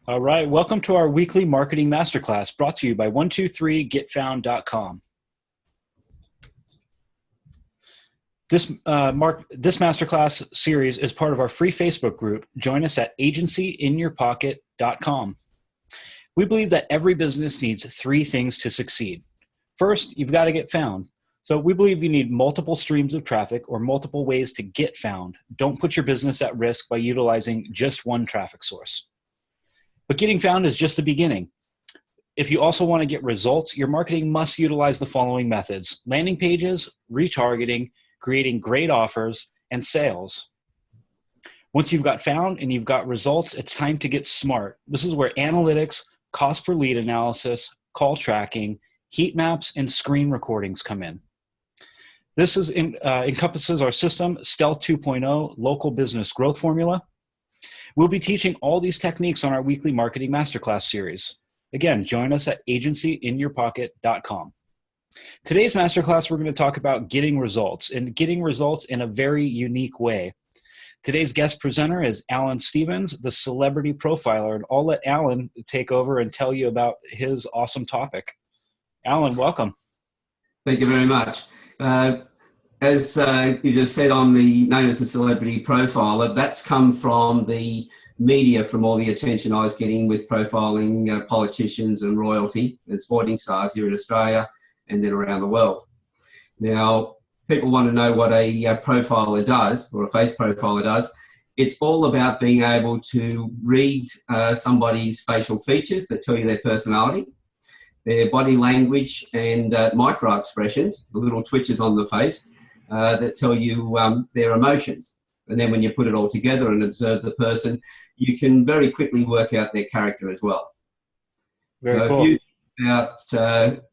All right, welcome to our weekly marketing masterclass brought to you by 123getfound.com. This masterclass series is part of our free Facebook group. Join us at agencyinyourpocket.com. We believe that every business needs three things to succeed. First, you've got to get found. So we believe you need multiple streams of traffic or multiple ways to get found. Don't put your business at risk by utilizing just one traffic source. But getting found is just the beginning. If you also want to get results, your marketing must utilize the following methods: landing pages, retargeting, creating great offers, and sales. Once you've got found and you've got results, it's time to get smart. This is where analytics, cost per lead analysis, call tracking, heat maps, and screen recordings come in. This encompasses our system, Stealth 2.0, Local Business Growth Formula. We'll be teaching all these techniques on our weekly marketing masterclass series. Again, join us at agencyinyourpocket.com. Today's masterclass, we're going to talk about getting results and getting results in a very unique way. Today's guest presenter is Alan Stevens, the celebrity profiler, and I'll let Alan take over and tell you about his awesome topic. Alan, welcome. Thank you very much. As you just said, I'm known as a celebrity profiler. That's come from the media, from all the attention I was getting with profiling politicians and royalty and sporting stars here in Australia and then around the world. Now, people want to know what a profiler does, or a face profiler does. It's all about being able to read somebody's facial features that tell you their personality, their body language and micro expressions, the little twitches on the face, that tell you their emotions. And then when you put it all together and observe the person, you can very quickly work out their character as well. Very cool. If you think about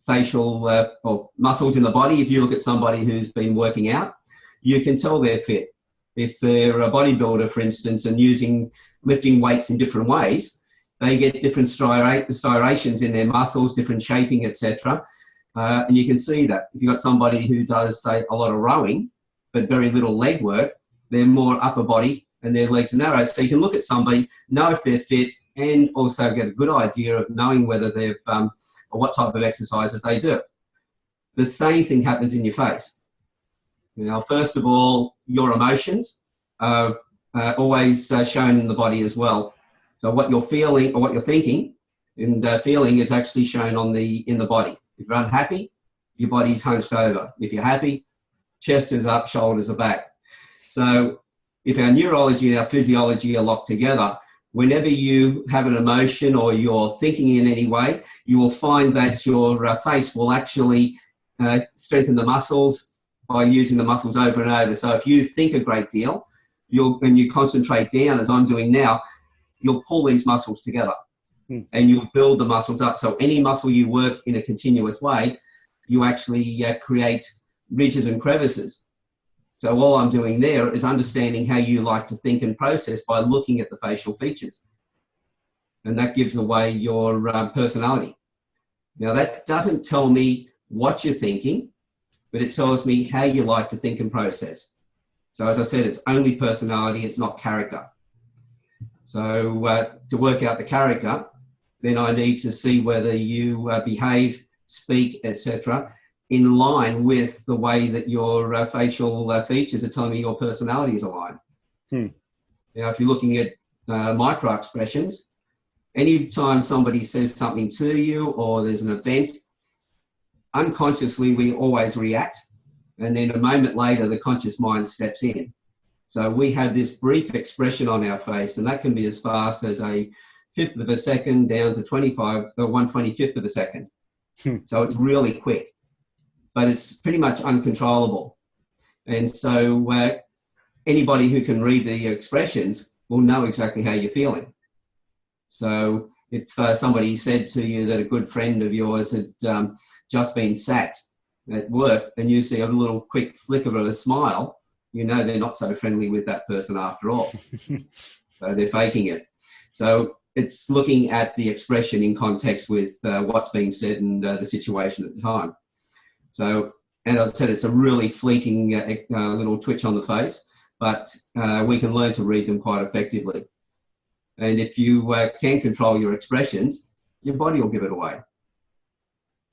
facial or muscles in the body, if you look at somebody who's been working out, you can tell they're fit. If they're a bodybuilder, for instance, and lifting weights in different ways, they get different striations in their muscles, different shaping, etc. And you can see that. If you've got somebody who does, say, a lot of rowing, but very little leg work, they're more upper body and their legs are narrow. So you can look at somebody, know if they're fit, and also get a good idea of knowing whether they've, or what type of exercises they do. The same thing happens in your face. Now, first of all, your emotions are always shown in the body as well. So what you're feeling or what you're thinking and feeling is actually shown in the body. If you're unhappy, your body's hunched over. If you're happy, chest is up, shoulders are back. So if our neurology and our physiology are locked together, whenever you have an emotion or you're thinking in any way, you will find that your face will actually strengthen the muscles by using the muscles over and over. So if you think a great deal, and you concentrate down, as I'm doing now, you'll pull these muscles together. And you'll build the muscles up. So any muscle you work in a continuous way, you actually create ridges and crevices. So all I'm doing there is understanding how you like to think and process by looking at the facial features. And that gives away your personality. Now, that doesn't tell me what you're thinking, but it tells me how you like to think and process. So as I said, it's only personality, it's not character. So to work out the character, then I need to see whether you behave, speak, etc., in line with the way that your facial features are telling me your personality is aligned. Now, if you're looking at micro expressions, anytime somebody says something to you or there's an event, unconsciously we always react, and then a moment later the conscious mind steps in. So we have this brief expression on our face, and that can be as fast as a 1/5 of a second down to 1/25 of a second. So it's really quick, but it's pretty much uncontrollable. And so anybody who can read the expressions will know exactly how you're feeling. So if somebody said to you that a good friend of yours had just been sacked at work, and you see a little quick flicker of a smile, you know they're not so friendly with that person after all. So they're faking it. So it's looking at the expression in context with what's being said and the situation at the time. So, as I said, it's a really fleeting little twitch on the face, but we can learn to read them quite effectively. And if you can control your expressions, your body will give it away.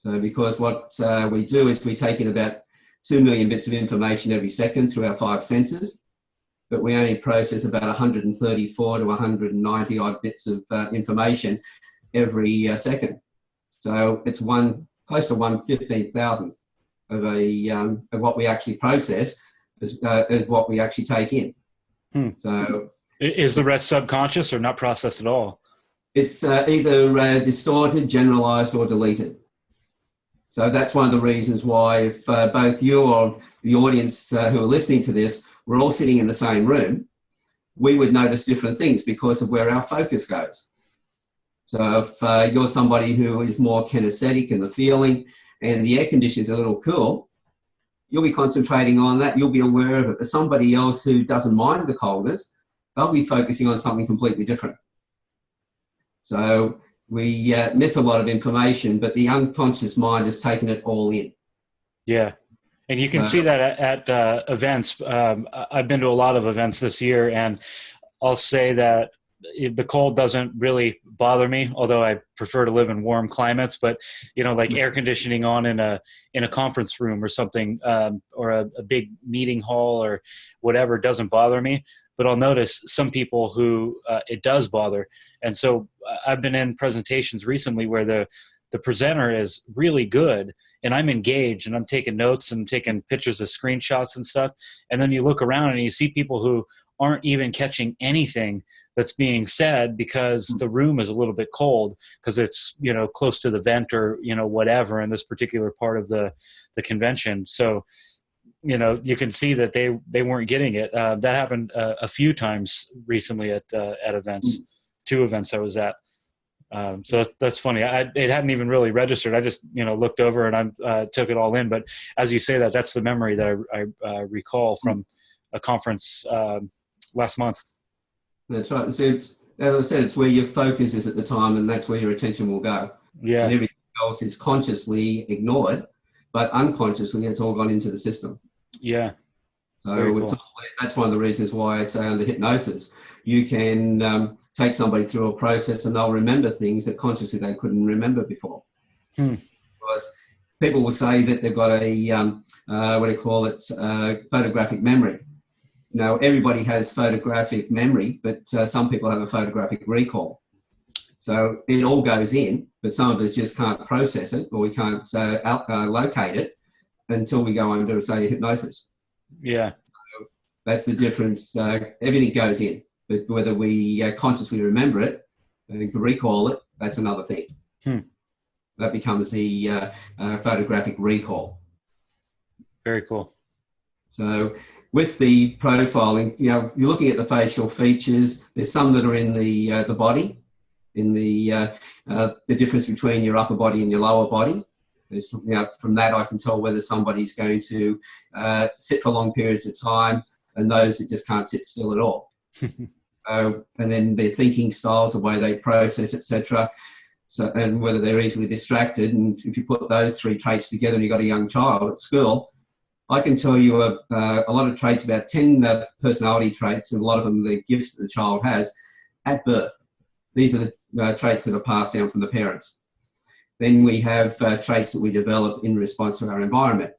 So because what we do is we take in about 2 million bits of information every second through our 5 senses, but we only process about 134 to 190 odd bits of information every second. So it's close to 1/15,000th of what we actually process is what we actually take in. So is the rest subconscious or not processed at all? It's either distorted, generalized, or deleted. So that's one of the reasons why if both you or the audience who are listening to this were all sitting in the same room, we would notice different things because of where our focus goes. So if you're somebody who is more kinesthetic in the feeling and the air conditioning is a little cool, you'll be concentrating on that. You'll be aware of it. But somebody else who doesn't mind the coldness, they'll be focusing on something completely different. So we miss a lot of information, but the unconscious mind has taken it all in. Yeah. And you can see that at events. I've been to a lot of events this year, and I'll say that the cold doesn't really bother me, although I prefer to live in warm climates. But, like air conditioning on in a conference room or something, or a big meeting hall or whatever doesn't bother me. But I'll notice some people who it does bother. And so I've been in presentations recently where the presenter is really good and I'm engaged and I'm taking notes and taking pictures of screenshots and stuff. And then you look around and you see people who aren't even catching anything that's being said because the room is a little bit cold because it's, close to the vent or, whatever in this particular part of the convention. So, you can see that they weren't getting it. That happened a few times recently at events, 2 events I was at. So that's funny. It hadn't even really registered. I just, looked over and I took it all in. But as you say that, that's the memory that I recall from a conference last month. That's right. So it's, as I said, it's where your focus is at the time, and that's where your attention will go. Yeah. And everything else is consciously ignored, but unconsciously it's all gone into the system. Yeah. So that's one of the reasons why I say under hypnosis, you can take somebody through a process and they'll remember things that consciously they couldn't remember before. Because people will say that they've got a photographic memory. Now, everybody has photographic memory, but some people have a photographic recall. So it all goes in, but some of us just can't process it, or we can't locate it until we go under, say, hypnosis. Yeah. So that's the difference. Everything goes in, but whether we consciously remember it and can recall it, that's another thing. That becomes the photographic recall. Very cool. So with the profiling, you're looking at the facial features. There's some that are in the body, in the difference between your upper body and your lower body. There's, from that I can tell whether somebody's going to sit for long periods of time, and those that just can't sit still at all. And then their thinking styles, the way they process, etc. So, and whether they're easily distracted. And if you put those 3 traits together and you've got a young child at school, I can tell you a lot of traits, about 10 personality traits, and a lot of them the gifts that the child has at birth. These are the traits that are passed down from the parents. Then we have traits that we develop in response to our environment.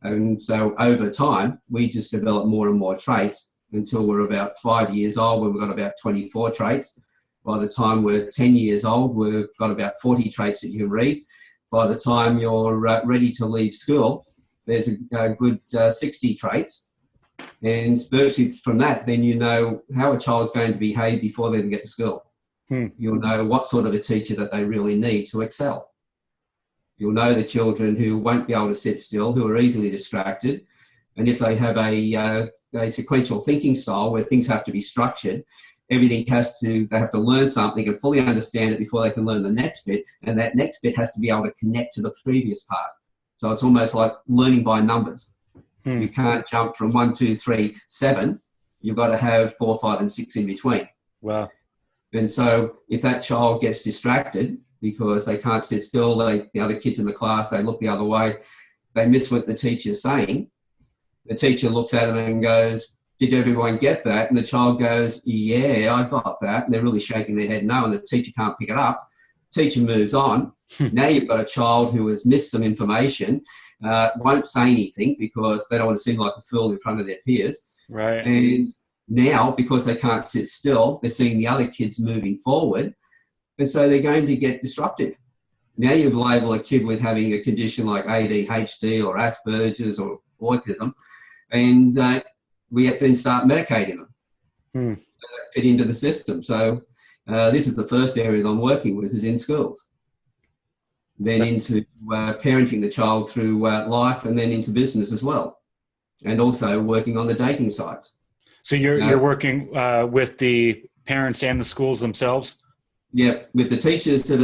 And so over time, we just develop more and more traits until we're about 5 years old, when we've got about 24 traits. By the time we're 10 years old, we've got about 40 traits that you can read. By the time you're ready to leave school, there's a good 60 traits. And virtually from that, then you know how a child's going to behave before they even get to school. You'll know what sort of a teacher that they really need to excel. You'll know the children who won't be able to sit still, who are easily distracted. And if they have a sequential thinking style where things have to be structured, they have to learn something and fully understand it before they can learn the next bit. And that next bit has to be able to connect to the previous part. So it's almost like learning by numbers. You can't jump from 1, 2, 3, 7. You've got to have 4, 5, and 6 in between. Wow. And so if that child gets distracted because they can't sit still, the other kids in the class, they look the other way, they miss what the teacher's saying. The teacher looks at them and goes, did everyone get that? And the child goes, yeah, I got that. And they're really shaking their head no, and the teacher can't pick it up. Teacher moves on. Now you've got a child who has missed some information, won't say anything because they don't want to seem like a fool in front of their peers. Right. And now, because they can't sit still, they're seeing the other kids moving forward, and so they're going to get disruptive. Now you've labelled a kid with having a condition like ADHD or Asperger's or autism, and we have to then start medicating them to fit into the system. So this is the first area that I'm working with, is in schools. Then into parenting the child through life, and then into business as well, and also working on the dating sites. So you're working with the parents and the schools themselves? Yeah, with the teachers that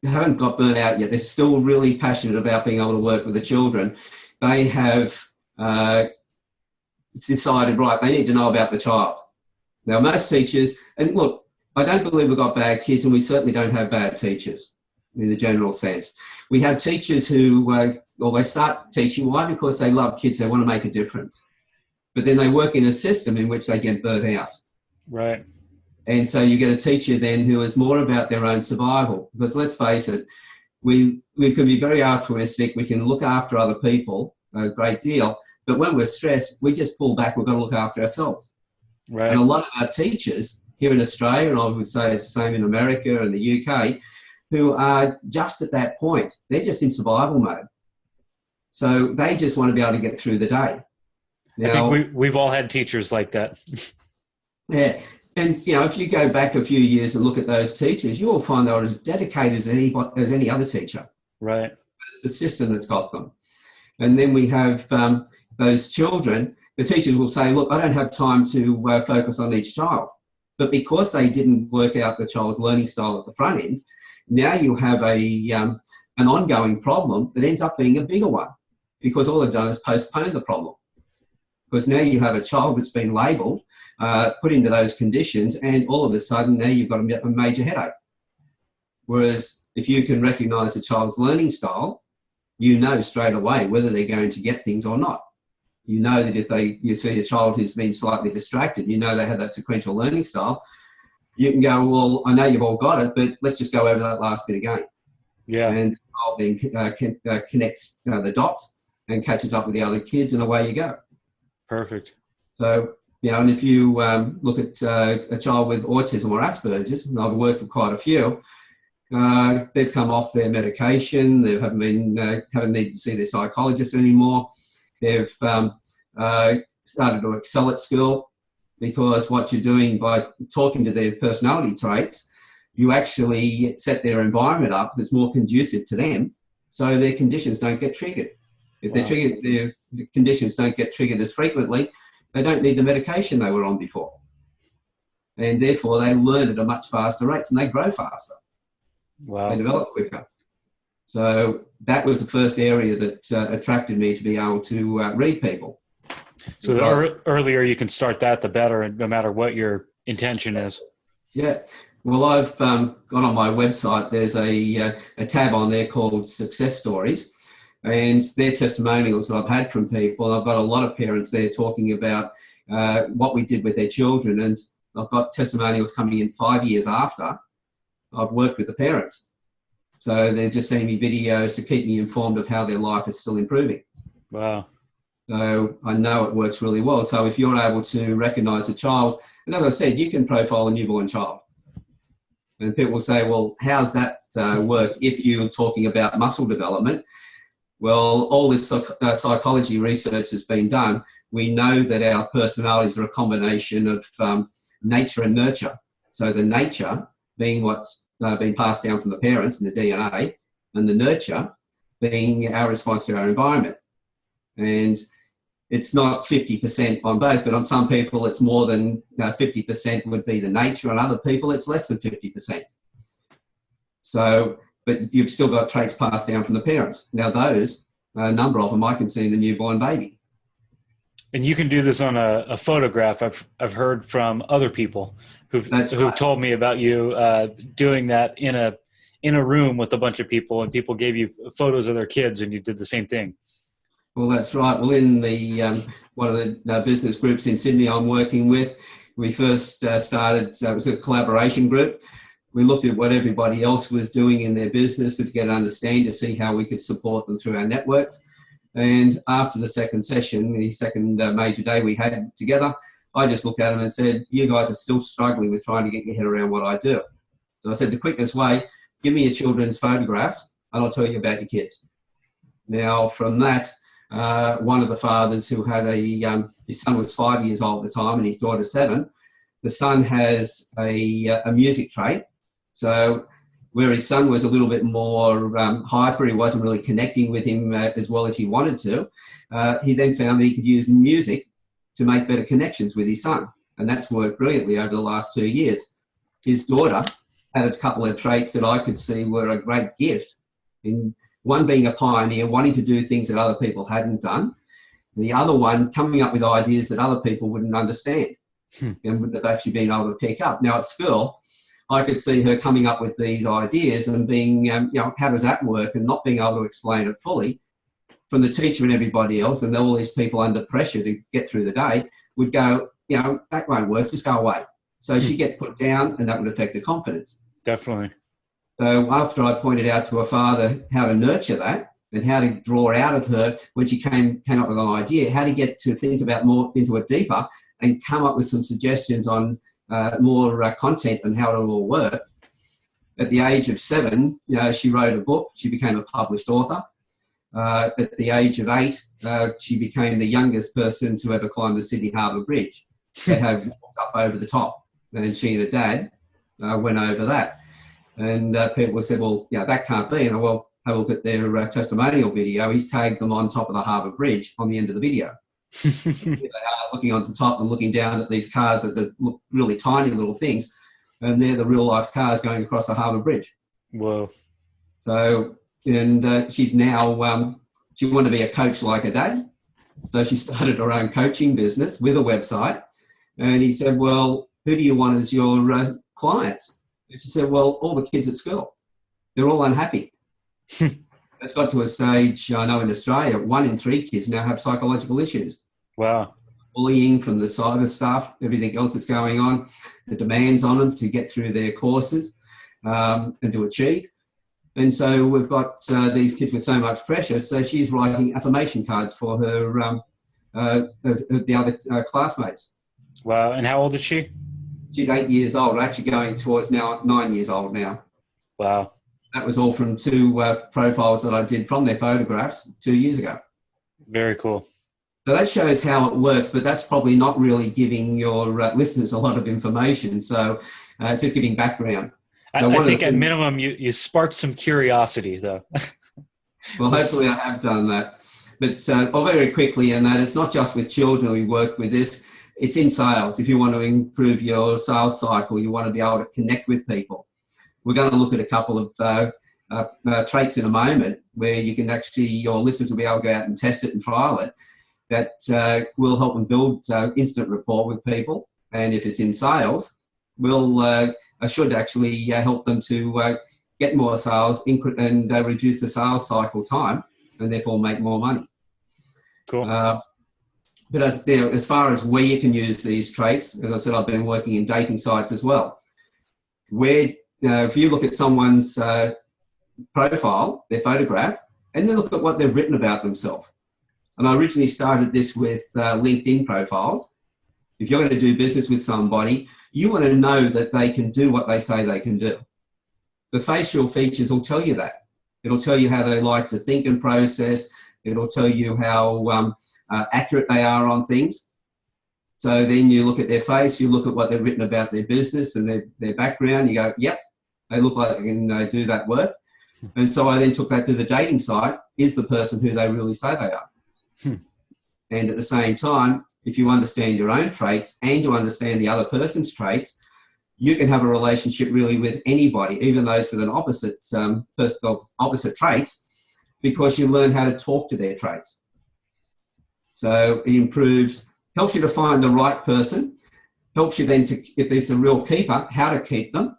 haven't got burnt out yet. They're still really passionate about being able to work with the children. They have decided, right, they need to know about the child. Now, most teachers, and look, I don't believe we've got bad kids, and we certainly don't have bad teachers in the general sense. We have teachers who, they start teaching. Why? Because they love kids. They want to make a difference. But then they work in a system in which they get burnt out. Right. And so you get a teacher then who is more about their own survival. Because let's face it, we can be very altruistic. We can look after other people a great deal. But when we're stressed, we just pull back. We've got to look after ourselves. Right. And a lot of our teachers here in Australia, and I would say it's the same in America and the UK, who are just at that point. They're just in survival mode. So they just want to be able to get through the day. Now, I think we've all had teachers like that. Yeah. And, if you go back a few years and look at those teachers, you will find they're as dedicated as any other teacher. Right. It's the system that's got them. And then we have those children. The teachers will say, look, I don't have time to focus on each child. But because they didn't work out the child's learning style at the front end, now you have an ongoing problem that ends up being a bigger one, because all they've done is postpone the problem. Because now you have a child that's been labelled, put into those conditions, and all of a sudden now you've got a major headache. Whereas if you can recognise a child's learning style, you know straight away whether they're going to get things or not. You know that if you see a child who's been slightly distracted, you know they have that sequential learning style, you can go, well, I know you've all got it, but let's just go over that last bit again. Yeah. And the child then connects the dots and catches up with the other kids, and away you go. Perfect. So, and if you look at a child with autism or Asperger's, and I've worked with quite a few, they've come off their medication. They haven't needed to see their psychologist anymore. They've started to excel at school, because what you're doing by talking to their personality traits, you actually set their environment up that's more conducive to them, so their conditions don't get triggered. If their conditions don't get triggered as frequently, they don't need the medication they were on before. And therefore, they learn at a much faster rate, and they grow faster. Wow. They develop quicker. So that was the first area that attracted me to be able to read people. So the earlier you can start that, the better, no matter what your intention is. Yeah. Well, I've got on my website, there's a tab on there called Success Stories. And they're testimonials that I've had from people. I've got a lot of parents there talking about what we did with their children. And I've got testimonials coming in 5 years after I've worked with the parents. So they're just sending me videos to keep me informed of how their life is still improving. Wow. So I know it works really well. So if you're able to recognise a child, and as I said, you can profile a newborn child. And people will say, well, how's that work if you're talking about muscle development? Well, all this psychology research has been done. We know that our personalities are a combination of nature and nurture. So the nature being what's been passed down from the parents in the DNA, and the nurture being our response to our environment. And it's not 50% on both, but on some people it's more than 50% would be the nature. On other people it's less than 50%. So, but you've still got traits passed down from the parents. Now those, a number of them I can see in the newborn baby. And you can do this on a photograph. I've heard from other people who've told me about you doing that in a room with a bunch of people, and people gave you photos of their kids, and you did the same thing. Well, that's right. Well, in the one of the business groups in Sydney I'm working with, we first started, it was a collaboration group. We looked at what everybody else was doing in their business to get an understanding, to see how we could support them through our networks. And after the second session, the second major day we had together, I just looked at them and said, you guys are still struggling with trying to get your head around what I do. So I said, the quickest way, give me your children's photographs and I'll tell you about your kids. Now, from that, one of the fathers who had his son was 5 years old at the time and his daughter 7. The son has a music trait. So where his son was a little bit more hyper, he wasn't really connecting with him as well as he wanted to. He then found that he could use music to make better connections with his son. And that's worked brilliantly over the last 2 years. His daughter had a couple of traits that I could see were a great gift. In one being a pioneer, wanting to do things that other people hadn't done. The other one coming up with ideas that other people wouldn't understand and wouldn't have actually been able to pick up. Now at school, I could see her coming up with these ideas and being, how does that work, and not being able to explain it fully. From the teacher and everybody else, and all these people under pressure to get through the day, would go, that won't work, just go away. So she'd get put down and that would affect her confidence. Definitely. So after I pointed out to her father how to nurture that and how to draw out of her when she came up with an idea, how to get to think about more into it deeper and come up with some suggestions on more content and how it will all work. At the age of 7, she wrote a book. She became a published author. At the age of 8, she became the youngest person to ever climb the Sydney Harbour Bridge. They have walks up over the top. And she and her dad went over that. And people said, well, that can't be. And well, have a look at their testimonial video. He's tagged them on top of the Harbour Bridge on the end of the video. They are looking on the top and looking down at these cars that look really tiny little things. And they're the real life cars going across the Harbour Bridge. Whoa. So, and she's now, she wanted to be a coach like her dad. So she started her own coaching business with a website. And he said, well, who do you want as your clients? And she said, well, all the kids at school. They're all unhappy. It's got to a stage, I know in Australia, 1 in 3 kids now have psychological issues. Wow. Bullying from the cyber stuff, everything else that's going on, the demands on them to get through their courses and to achieve. And so we've got these kids with so much pressure. So she's writing affirmation cards for her the other classmates. Wow. And how old is she? She's 8 years old, actually going towards now 9 years old now. Wow. That was all from 2 profiles that I did from their photographs 2 years ago. Very cool. So that shows how it works, but that's probably not really giving your listeners a lot of information. So it's just giving background. So I think at minimum you sparked some curiosity, though. Well, hopefully I have done that. But very quickly, and that it's not just with children we work with this. It's in sales. If you want to improve your sales cycle, you want to be able to connect with people. We're going to look at a couple of traits in a moment where you can actually, your listeners will be able to go out and test it and trial it. That will help them build instant rapport with people. And if it's in sales, should actually help them to get more sales and reduce the sales cycle time and therefore make more money. Cool. But as far as where you can use these traits, as I said, I've been working in dating sites as well. Where if you look at someone's profile, their photograph, and then look at what they've written about themselves. And I originally started this with LinkedIn profiles. If you're going to do business with somebody, you want to know that they can do what they say they can do. The facial features will tell you that. It'll tell you how they like to think and process. It'll tell you how accurate they are on things. So then you look at their face, you look at what they've written about their business and their background. You go, yep, they look like they can do that work. And so I then took that to the dating site. Is the person who they really say they are? And at the same time, if you understand your own traits and you understand the other person's traits, you can have a relationship really with anybody, even those with an opposite opposite traits, because you learn how to talk to their traits. So it helps you to find the right person, helps you then to, if there's a real keeper, how to keep them.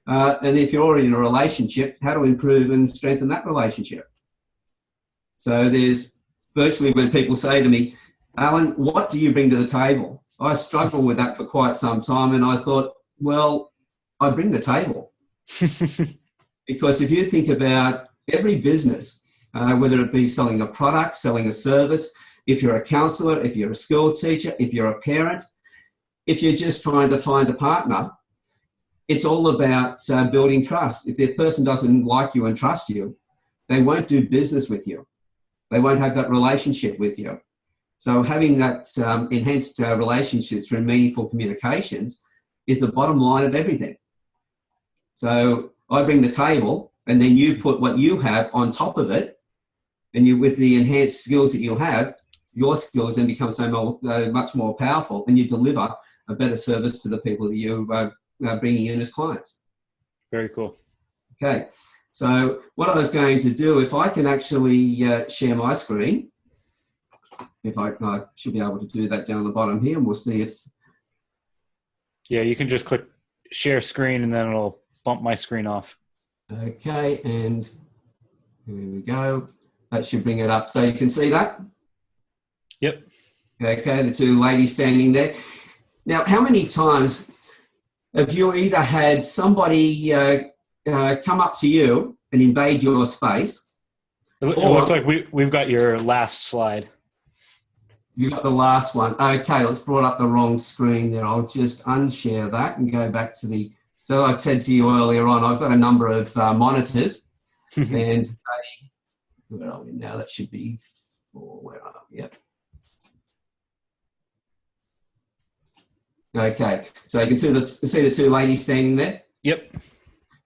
And if you're already in a relationship, how to improve and strengthen that relationship. So there's virtually when people say to me, Alan, what do you bring to the table? I struggled with that for quite some time, and I thought, well, I bring the table. Because if you think about every business, whether it be selling a product, selling a service, if you're a counsellor, if you're a school teacher, if you're a parent, if you're just trying to find a partner, it's all about building trust. If the person doesn't like you and trust you, they won't do business with you. They won't have that relationship with you. So having that enhanced relationships through meaningful communications is the bottom line of everything. So I bring the table, and then you put what you have on top of it, and you, with the enhanced skills that you have, your skills then become much more powerful, and you deliver a better service to the people that you are bringing in as clients. Very cool. Okay, so what I was going to do, if I can actually share my screen, if I should be able to do that down the bottom here, and we'll see if... Yeah, you can just click share screen, and then it'll bump my screen off. Okay, and here we go. That should bring it up so you can see that. Yep. Okay, the two ladies standing there. Now, how many times have you either had somebody come up to you and invade your space? It looks like we've got your last slide. You got the last one. Okay, let's brought up the wrong screen there. I'll just unshare that and go back to the... So I said to you earlier on, I've got a number of monitors, and where are we now? That should be 4. Where are we? Yep. Okay, so you can see the two ladies standing there? Yep.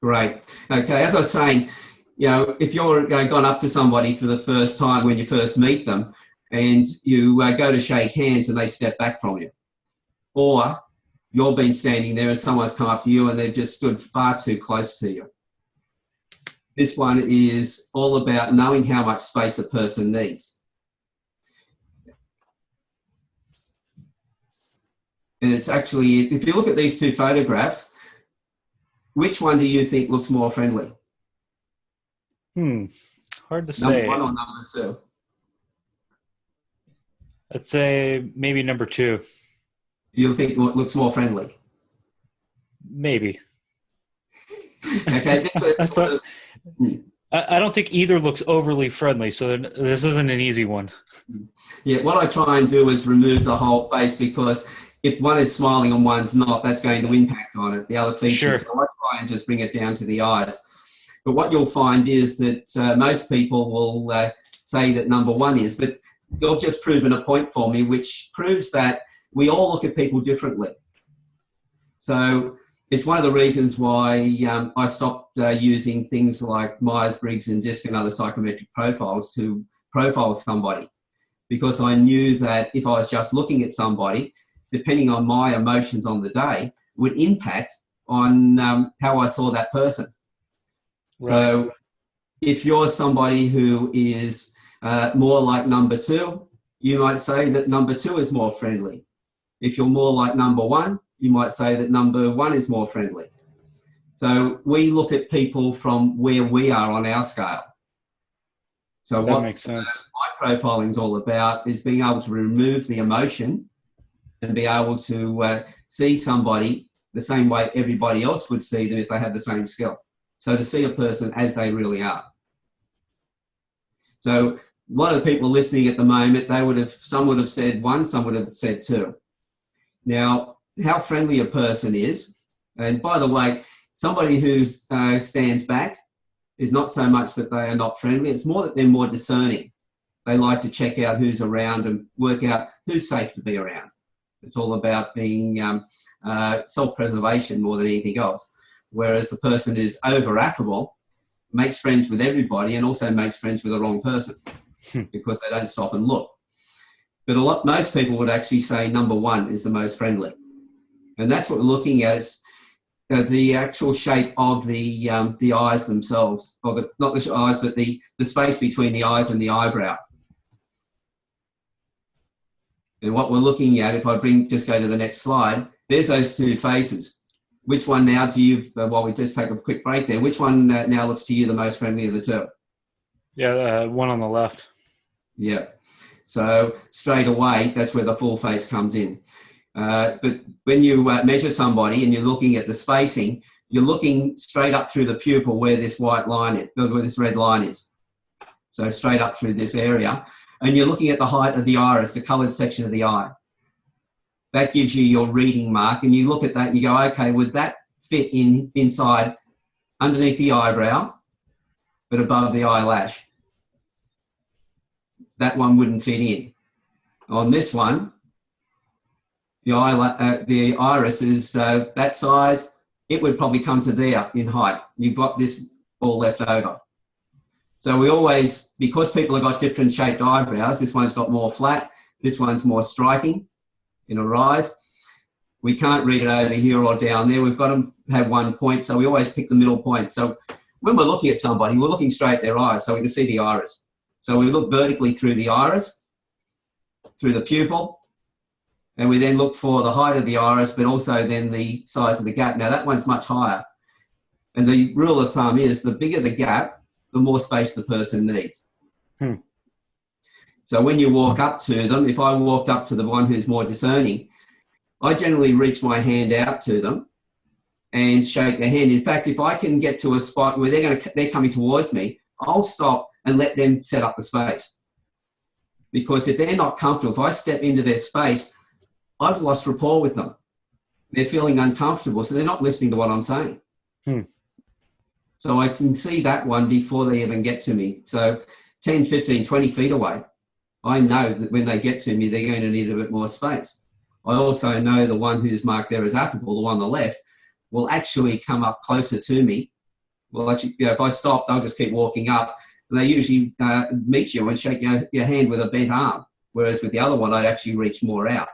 Great. Okay, as I was saying, you know, if you're gone up to somebody for the first time when you first meet them, and you go to shake hands and they step back from you, or you've been standing there and someone's come up to you and they've just stood far too close to you. This one is all about knowing how much space a person needs. And it's actually, if you look at these two photographs, which one do you think looks more friendly? Hard to say. Number 1 or number 2? I'd say maybe number 2. You think what looks more friendly? Maybe. Okay. I don't think either looks overly friendly, so this isn't an easy one. Yeah, what I try and do is remove the whole face, because if one is smiling and one's not, that's going to impact on it, the other features. Sure. So I try and just bring it down to the eyes. But what you'll find is that most people will say that number 1 is, but you've just proven a point for me, which proves that we all look at people differently. So it's one of the reasons why I stopped using things like Myers-Briggs and DISC and other psychometric profiles to profile somebody, because I knew that if I was just looking at somebody, depending on my emotions on the day, would impact on how I saw that person. Right. So if you're somebody who is more like number 2, you might say that number 2 is more friendly. If you're more like number 1, you might say that number 1 is more friendly. So we look at people from where we are on our scale. So that makes sense. My profiling is all about is being able to remove the emotion and be able to see somebody the same way everybody else would see them if they had the same skill. So to see a person as they really are. So a lot of people listening at the moment, some would have said 1, some would have said 2. Now, how friendly a person is, and by the way, somebody who stands back is not so much that they are not friendly, it's more that they're more discerning. They like to check out who's around and work out who's safe to be around. It's all about being self-preservation more than anything else. Whereas the person who's over-affable makes friends with everybody and also makes friends with the wrong person because they don't stop and look. But most people would actually say number 1 is the most friendly. And that's what we're looking at, is the actual shape of the eyes themselves, or not the eyes, but the space between the eyes and the eyebrow. And what we're looking at, if I just go to the next slide, there's those two faces. Which one now do you, while we just take a quick break there, which one now looks to you the most friendly of the 2? Yeah, one on the left. Yeah. So straight away, that's where the full face comes in. But when you measure somebody and you're looking at the spacing, you're looking straight up through the pupil where this white line is, where this red line is. So straight up through this area. And you're looking at the height of the iris, the coloured section of the eye. That gives you your reading mark. And you look at that and you go, okay, would that fit inside underneath the eyebrow, but above the eyelash? That one wouldn't fit in. On this one, the iris is that size. It would probably come to there in height. You've got this all left over. So we always, because people have got different shaped eyebrows, this one's got more flat, this one's more striking in a rise. We can't read it over here or down there. We've got to have one point, so we always pick the middle point. So when we're looking at somebody, we're looking straight at their eyes so we can see the iris. So we look vertically through the iris, through the pupil, and we then look for the height of the iris, but also then the size of the gap. Now that one's much higher. And the rule of thumb is the bigger the gap, the more space the person needs. So when you walk up to them, if I walked up to the one who's more discerning, I generally reach my hand out to them and shake their hand. In fact, if I can get to a spot where they're coming towards me, I'll stop and let them set up the space. Because if they're not comfortable, if I step into their space, I've lost rapport with them. They're feeling uncomfortable, so they're not listening to what I'm saying. So I can see that one before they even get to me. So 10, 15, 20 feet away, I know that when they get to me, they're going to need a bit more space. I also know the one who's marked there as affable, the one on the left, will actually come up closer to me. Well, actually, if I stop, they'll just keep walking up. And they usually meet you and shake your hand with a bent arm. Whereas with the other one, I'd actually reach more out.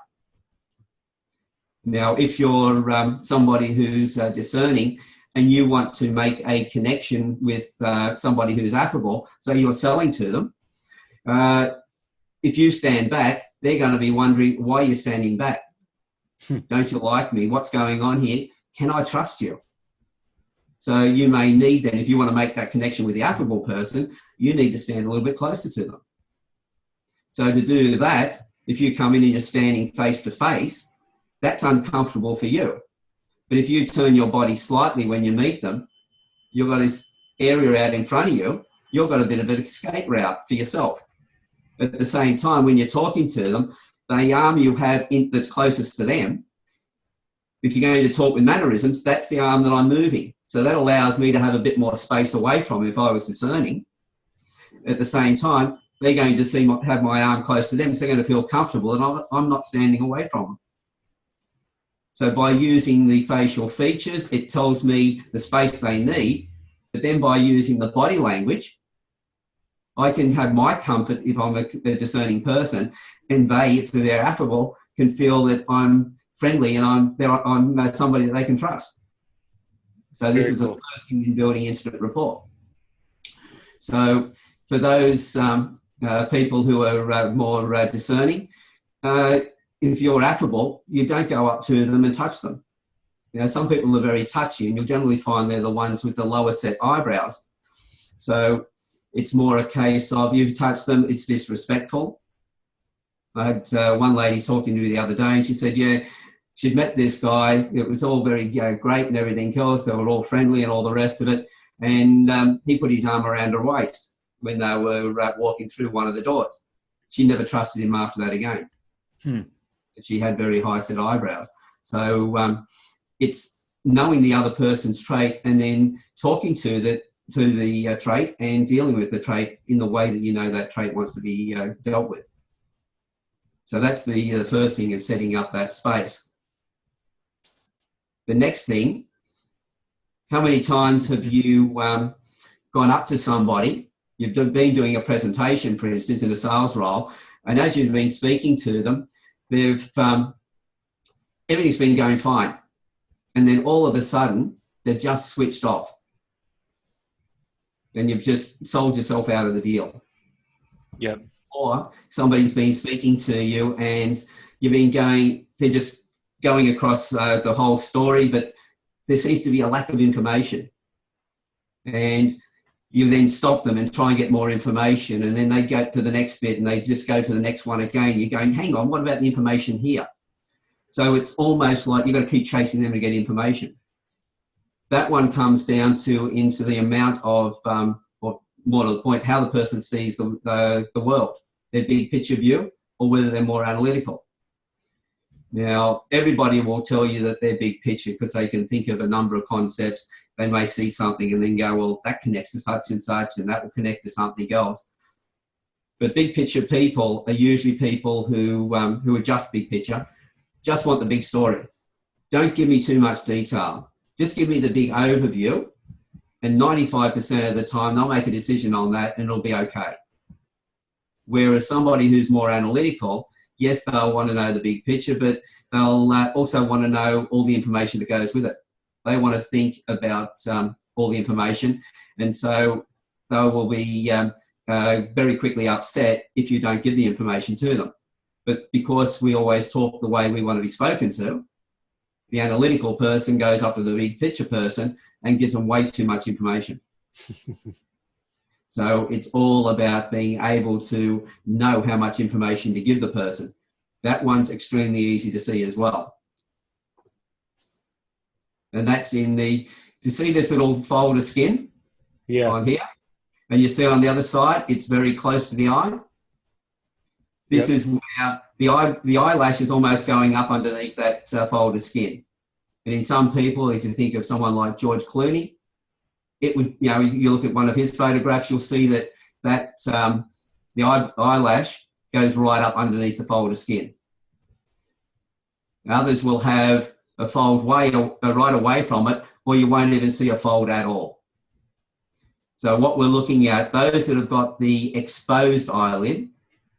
Now, if you're somebody who's discerning, and you want to make a connection with somebody who's affable, so you're selling to them, if you stand back, they're going to be wondering why you're standing back. Don't you like me? What's going on here? Can I trust you? So you may need then, if you want to make that connection with the affable person, you need to stand a little bit closer to them. So to do that, if you come in and you're standing face to face, that's uncomfortable for you. But if you turn your body slightly when you meet them, you've got this area out in front of you, you've got a bit of an escape route for yourself. At the same time, when you're talking to them, the arm you have that's closest to them, if you're going to talk with mannerisms, that's the arm that I'm moving. So that allows me to have a bit more space away from them if I was discerning. At the same time, they're going to have my arm close to them, so they're going to feel comfortable and I'm not standing away from them. So by using the facial features, it tells me the space they need, but then by using the body language, I can have my comfort, if I'm a discerning person, and they, if they're affable, can feel that I'm friendly and I'm somebody that they can trust. So this is the first thing in building instant rapport. So for those people who are more discerning, if you're affable, you don't go up to them and touch them. You know, some people are very touchy, and you'll generally find they're the ones with the lower set eyebrows. So it's more a case of you've touched them, it's disrespectful. I had one lady talking to me the other day, and she said, yeah, she'd met this guy. It was all very great and everything else. They were all friendly and all the rest of it. And he put his arm around her waist when they were walking through one of the doors. She never trusted him after that again. She had very high set eyebrows. So it's knowing the other person's trait and then talking to the trait and dealing with the trait in the way that you know that trait wants to be dealt with. So that's the first thing, is setting up that space. The next thing, how many times have you gone up to somebody, you've been doing a presentation, for instance, in a sales role, and as you've been speaking to them, everything's been going fine. And then all of a sudden, they've just switched off. And you've just sold yourself out of the deal. Yep. Or somebody's been speaking to you and they're just going across the whole story, but there seems to be a lack of information. And you then stop them and try and get more information, and then they go to the next bit and they just go to the next one again. You're going, hang on, what about the information here? So it's almost like you've got to keep chasing them to get information. That one comes down to into the amount of, or more to the point, how the person sees the world, their big picture view, or whether they're more analytical. Now, everybody will tell you that they're big picture because they can think of a number of concepts. They may see something and then go, well, that connects to such and such, and that will connect to something else. But big picture people are usually people who are just big picture, just want the big story. Don't give me too much detail. Just give me the big overview, and 95% of the time they'll make a decision on that and it'll be okay. Whereas somebody who's more analytical, yes, they'll want to know the big picture, but they'll also want to know all the information that goes with it. They want to think about all the information, and so they will be very quickly upset if you don't give the information to them. But because we always talk the way we want to be spoken to, the analytical person goes up to the big picture person and gives them way too much information. So it's all about being able to know how much information to give the person. That one's extremely easy to see as well. And that's in the, you see this little fold of skin on here? And you see on the other side, it's very close to the eye. This is where the eyelash is almost going up underneath that fold of skin. And in some people, if you think of someone like George Clooney, it would, you know, you look at one of his photographs, you'll see that the eyelash goes right up underneath the fold of skin. Others will have a fold right away from it, or you won't even see a fold at all. So what we're looking at, those that have got the exposed eyelid,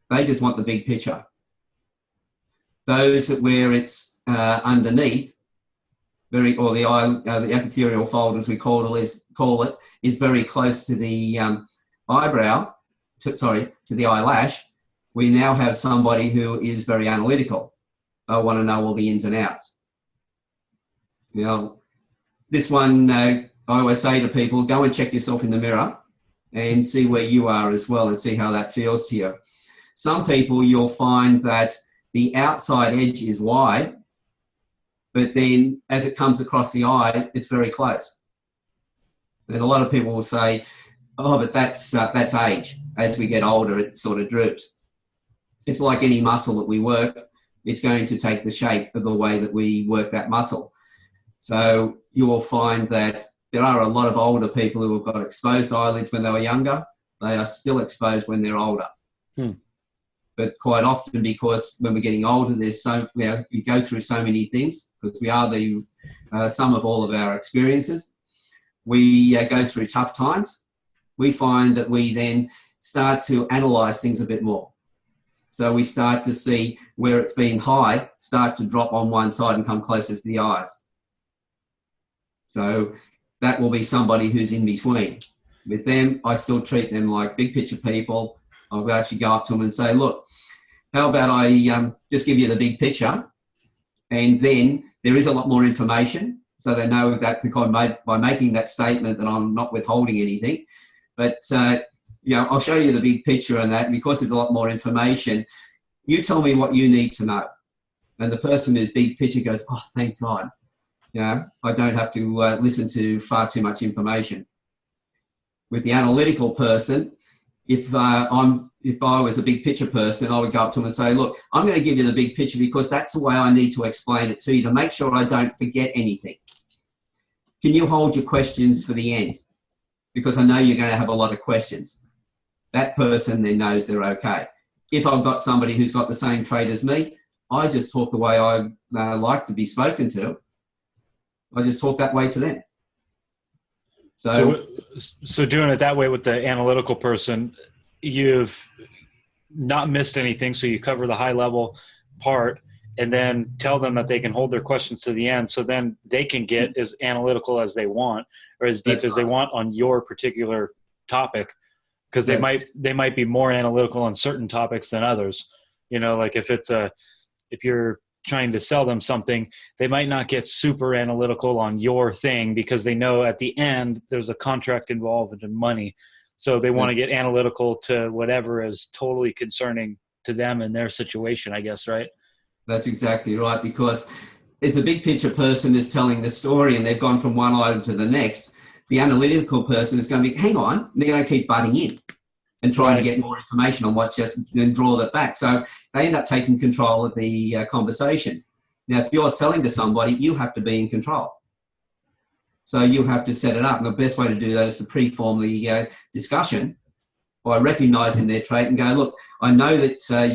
they just want the big picture. Those that where it's underneath, or the epithelial fold, as we call it, is very close to the eyebrow, to the eyelash. We now have somebody who is very analytical. They want to know all the ins and outs. Now, this one, I always say to people, go and check yourself in the mirror and see where you are as well and see how that feels to you. Some people, you'll find that the outside edge is wide, but then as it comes across the eye, it's very close. And a lot of people will say, oh, but that's age. As we get older, it sort of droops. It's like any muscle that we work, it's going to take the shape of the way that we work that muscle. So you will find that there are a lot of older people who have got exposed eyelids when they were younger. They are still exposed when they're older. But quite often, because when we're getting older, we go through so many things, because we are the sum of all of our experiences. We go through tough times. We find that we then start to analyse things a bit more. So we start to see where it's been high, start to drop on one side and come closer to the eyes. So that will be somebody who's in between. With them, I still treat them like big picture people. I'll actually go up to them and say, look, how about I just give you the big picture, and then there is a lot more information, so they know that because by making that statement that I'm not withholding anything. But I'll show you the big picture and that, and because there's a lot more information, you tell me what you need to know. And the person who's big picture goes, oh, thank God. I don't have to listen to far too much information. With the analytical person, if I was a big picture person, I would go up to them and say, look, I'm going to give you the big picture because that's the way I need to explain it to you to make sure I don't forget anything. Can you hold your questions for the end? Because I know you're going to have a lot of questions. That person then knows they're okay. If I've got somebody who's got the same trait as me, I just talk the way I like to be spoken to. I just talk that way to them. So doing it that way with the analytical person, you've not missed anything. So you cover the high level part and then tell them that they can hold their questions to the end. So then they can get as analytical as they want or as deep as they want on your particular topic. Because they might be more analytical on certain topics than others. Like if you're trying to sell them something, they might not get super analytical on your thing because they know at the end there's a contract involved and money. So they want to get analytical to whatever is totally concerning to them and their situation, I guess, right? That's exactly right, because as a big picture person is telling the story and they've gone from one item to the next, the analytical person is going to be, hang on, and they're going to keep butting in and trying to get more information on what's just, and draw that back. So they end up taking control of the conversation. Now, if you're selling to somebody, you have to be in control. So you have to set it up. And the best way to do that is to pre-form the discussion by recognizing their trait and go, look, I know that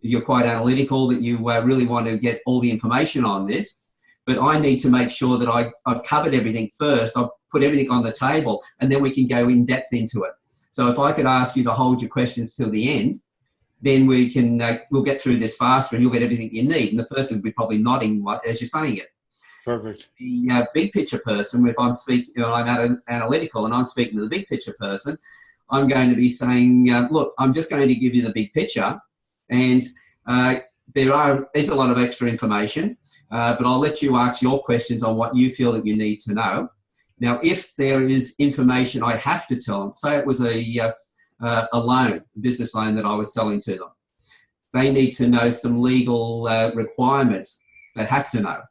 you're quite analytical, that you really want to get all the information on this, but I need to make sure that I've covered everything first. I've put everything on the table, and then we can go in depth into it. So if I could ask you to hold your questions till the end, then we can we'll get through this faster and you'll get everything you need. And the person will be probably nodding as you're saying it. Perfect. The big picture person, if I'm speaking, I'm analytical and I'm speaking to the big picture person, I'm going to be saying, look, I'm just going to give you the big picture, and there's a lot of extra information, but I'll let you ask your questions on what you feel that you need to know. Now, if there is information I have to tell them, say it was a loan, a business loan that I was selling to them, they need to know some legal requirements they have to know.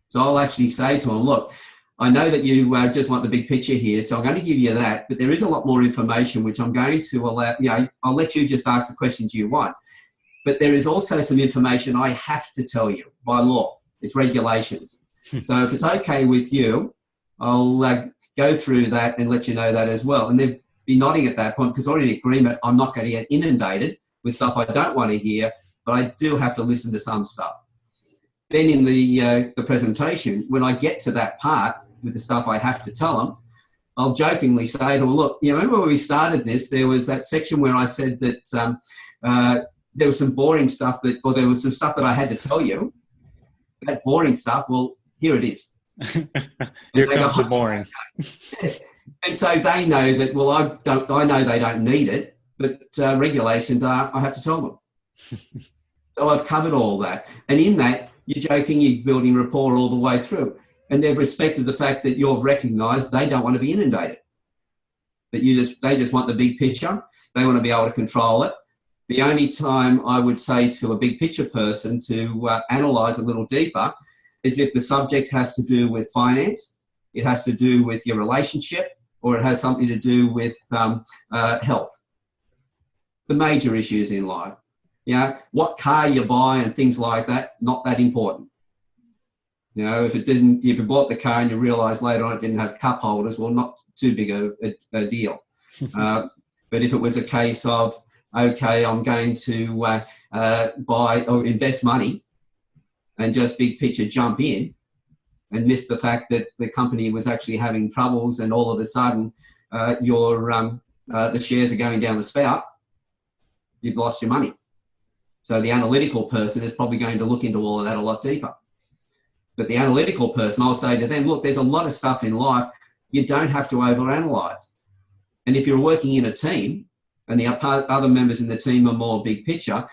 So I'll actually say to them, look, I know that you just want the big picture here, so I'm going to give you that, but there is a lot more information which I'm going to allow, I'll let you just ask the questions you want. But there is also some information I have to tell you by law. It's regulations. So if it's okay with you, I'll go through that and let you know that as well. And they'd be nodding at that point because already in agreement, I'm not going to get inundated with stuff I don't want to hear, but I do have to listen to some stuff. Then in the presentation, when I get to that part with the stuff I have to tell them, I'll jokingly say to them, look, remember when we started this, there was that section where I said that there was some boring stuff or there was some stuff that I had to tell you. That boring stuff, well, here it is. Here comes the boring. And so they know that, well, I know they don't need it, but regulations are, I have to tell them. So I've covered all that. And in that, you're joking, you're building rapport all the way through. And they've respected the fact that you've recognised they don't want to be inundated. That they just want the big picture. They want to be able to control it. The only time I would say to a big picture person to analyse a little deeper is if the subject has to do with finance, it has to do with your relationship, or it has something to do with health. The major issues in life. What car you buy and things like that, not that important. If you bought the car and you realise later on it didn't have cup holders, well, not too big a deal. But if it was a case of, okay, I'm going to buy or invest money and just big picture jump in and miss the fact that the company was actually having troubles and all of a sudden the shares are going down the spout, you've lost your money. So the analytical person is probably going to look into all of that a lot deeper. But the analytical person, I'll say to them, look, there's a lot of stuff in life you don't have to overanalyze. And if you're working in a team and the other members in the team are more big picture,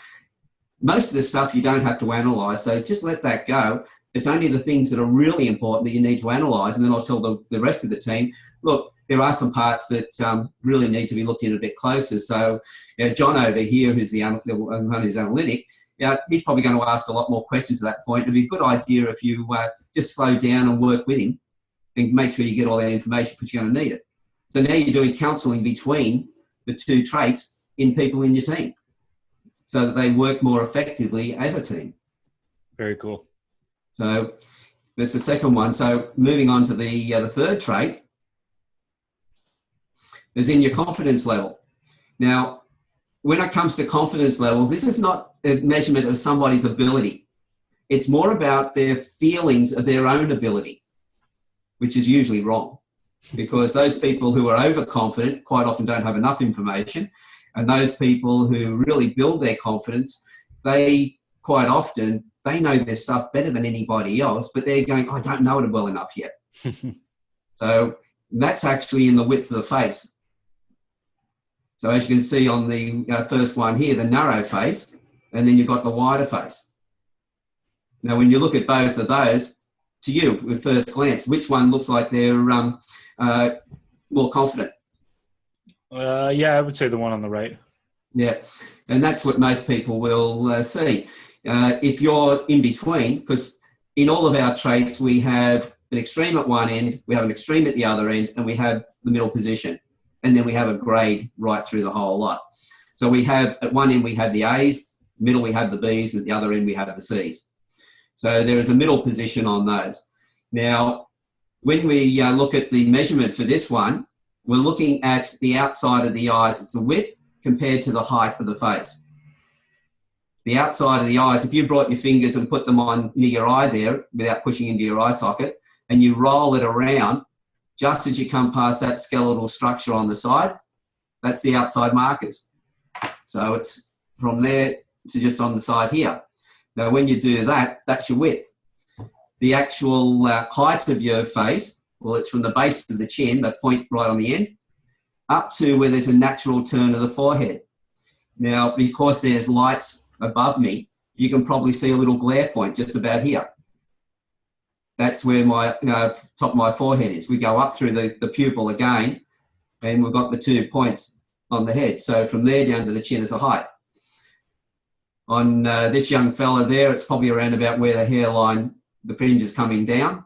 most of the stuff you don't have to analyze. So just let that go. It's only the things that are really important that you need to analyze. And then I'll tell the rest of the team, look, there are some parts that really need to be looked in a bit closer. So John over here, who's the one who's analytic, he's probably going to ask a lot more questions at that point. It'd be a good idea if you just slow down and work with him and make sure you get all that information because you're going to need it. So now you're doing counselling between the two traits in people in your team so that they work more effectively as a team. Very cool. So that's the second one. So moving on to the third trait is in your confidence level. Now, when it comes to confidence level, this is not a measurement of somebody's ability. It's more about their feelings of their own ability, which is usually wrong because those people who are overconfident quite often don't have enough information. And those people who really build their confidence, they quite often, they know their stuff better than anybody else, but they're going, I don't know it well enough yet. So that's actually in the width of the face. So as you can see on the first one here, the narrow face, and then you've got the wider face. Now, when you look at both of those, to you, at first glance, which one looks like they're more confident? Yeah, I would say the one on the right. Yeah, and that's what most people will see. If you're in between, because in all of our traits, we have an extreme at one end, we have an extreme at the other end, and we have the middle position. And then we have a grade right through the whole lot. So we have, at one end, we have the A's, middle, we have the B's, and at the other end, we have the C's. So there is a middle position on those. Now, when we look at the measurement for this one, we're looking at the outside of the eyes. It's the width compared to the height of the face. The outside of the eyes, if you brought your fingers and put them on near your eye there without pushing into your eye socket, and you roll it around, just as you come past that skeletal structure on the side, that's the outside markers. So it's from there to just on the side here. Now, when you do that, that's your width. The actual height of your face, well, it's from the base of the chin, that point right on the end, up to where there's a natural turn of the forehead. Now, because there's lights above me, you can probably see a little glare point just about here. That's where my top of my forehead is. We go up through the pupil again, and we've got the 2 points on the head. So from there down to the chin is the height. On this young fella there, it's probably around about where the hairline, the fringe is coming down.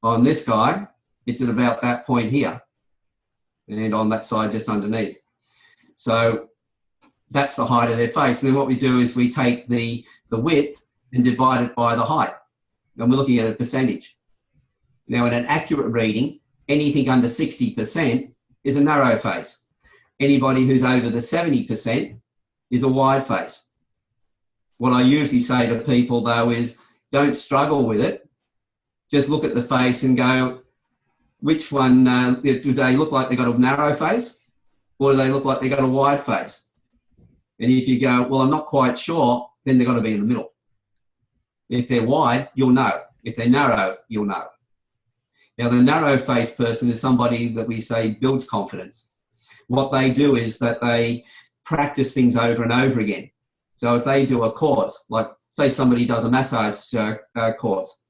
On this guy, it's at about that point here, and on that side just underneath. So that's the height of their face. And then what we do is we take the width and divide it by the height. And we're looking at a percentage. Now, in an accurate reading, anything under 60% is a narrow face. Anybody who's over the 70% is a wide face. What I usually say to people, though, is don't struggle with it. Just look at the face and go, which one, do they look like they've got a narrow face, or do they look like they've got a wide face? And if you go, well, I'm not quite sure, then they've got to be in the middle. If they're wide, you'll know. If they're narrow, you'll know. Now, the narrow-faced person is somebody that we say builds confidence. What they do is that they practice things over and over again. So if they do a course, like say somebody does a massage course,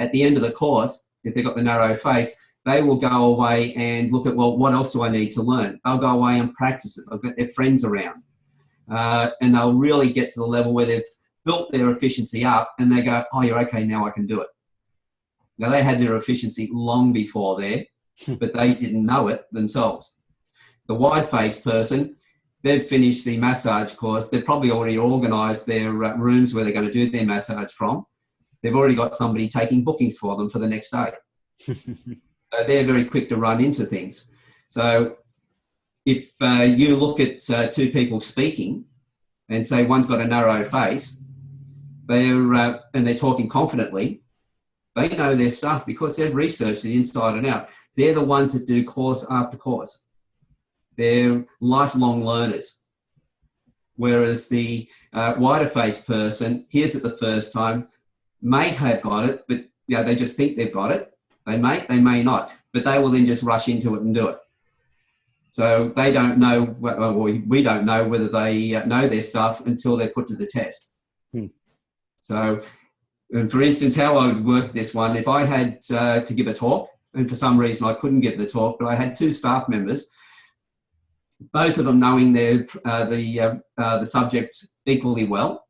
at the end of the course, if they've got the narrow face, they will go away and look at, well, what else do I need to learn? They'll go away and practice it. They'll get their friends around. And they'll really get to the level where they've built their efficiency up and they go, oh, you're okay, now I can do it. Now, they had their efficiency long before there, but they didn't know it themselves. The wide-faced person, they've finished the massage course. They've probably already organised their rooms where they're going to do their massage from. They've already got somebody taking bookings for them for the next day. So they're very quick to run into things. So if you look at two people speaking and say one's got a narrow face, and they're talking confidently, they know their stuff because they've researched it inside and out. They're the ones that do course after course. They're lifelong learners. Whereas the wider-faced person hears it the first time, may have got it, but they just think they've got it. They may not, but they will then just rush into it and do it. So they don't know, or we don't know whether they know their stuff until they're put to the test. So, and for instance, how I would work this one, if I had to give a talk, and for some reason I couldn't give the talk, but I had two staff members, both of them knowing the subject equally well.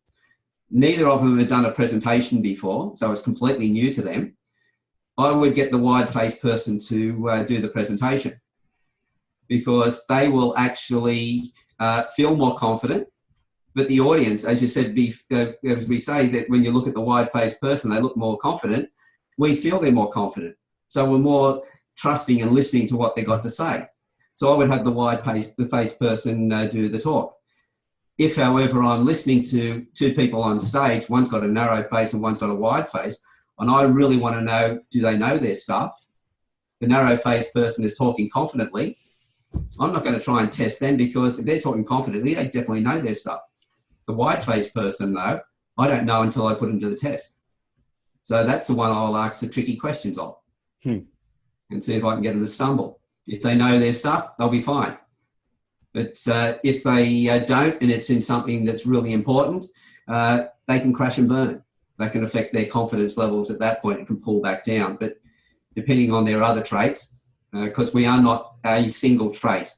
Neither of them had done a presentation before, so it was completely new to them. I would get the wide-faced person to do the presentation because they will actually feel more confident. But the audience, as you said, as we say that when you look at the wide-faced person, they look more confident. We feel they're more confident. So we're more trusting and listening to what they got to say. So I would have the wide-faced person do the talk. If, however, I'm listening to two people on stage, one's got a narrow face and one's got a wide face, and I really want to know, do they know their stuff? The narrow-faced person is talking confidently. I'm not going to try and test them because if they're talking confidently, they definitely know their stuff. The wide-faced person, though, I don't know until I put them to the test. So that's the one I'll ask the tricky questions on and see if I can get them to stumble. If they know their stuff, they'll be fine. But if they don't and it's in something that's really important, they can crash and burn. that can affect their confidence levels at that point. It can pull back down. But depending on their other traits, because we are not a single trait.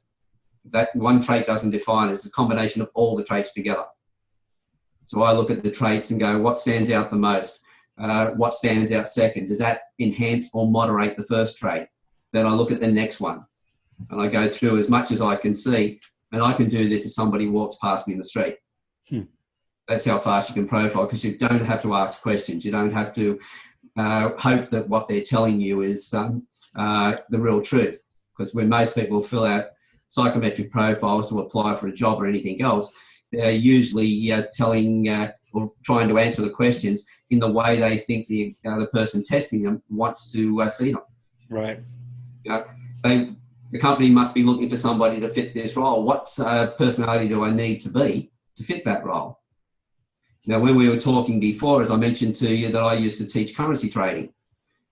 That one trait doesn't define us. It's a combination of all the traits together. So I look at the traits and go, what stands out the most? What stands out second? Does that enhance or moderate the first trait? Then I look at the next one and I go through as much as I can see, and I can do this if somebody walks past me in the street. That's how fast you can profile, because you don't have to ask questions. You don't have to hope that what they're telling you is the real truth. Because when most people fill out psychometric profiles to apply for a job or anything else, they're usually telling or trying to answer the questions in the way they think the person testing them wants to see them. Right. The company must be looking for somebody to fit this role. What personality do I need to be to fit that role? Now, when we were talking before, as I mentioned to you, that I used to teach currency trading,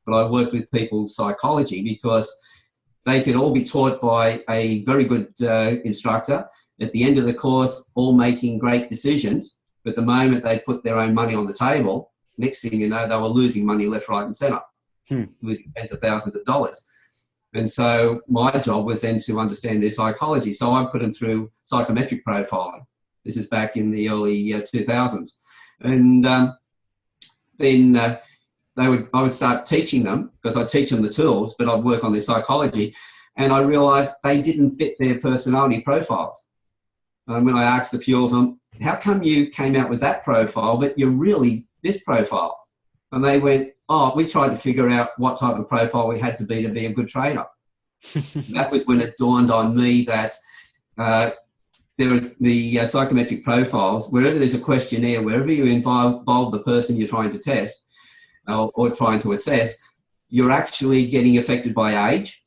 but I worked with people's psychology because they could all be taught by a very good instructor at the end of the course, all making great decisions. But the moment they put their own money on the table, next thing you know, they were losing money left, right, and centre, losing tens of thousands of dollars. And so my job was then to understand their psychology. So I put them through psychometric profiling. This is back in the early 2000s. And then I would start teaching them, because I'd teach them the tools, but I'd work on their psychology. And I realised they didn't fit their personality profiles. When I asked a few of them, how come you came out with that profile, but you're really this profile? And they went, oh, we tried to figure out what type of profile we had to be a good trader. That was when it dawned on me that the psychometric profiles, wherever there's a questionnaire, wherever you involve the person you're trying to test or trying to assess, you're actually getting affected by age.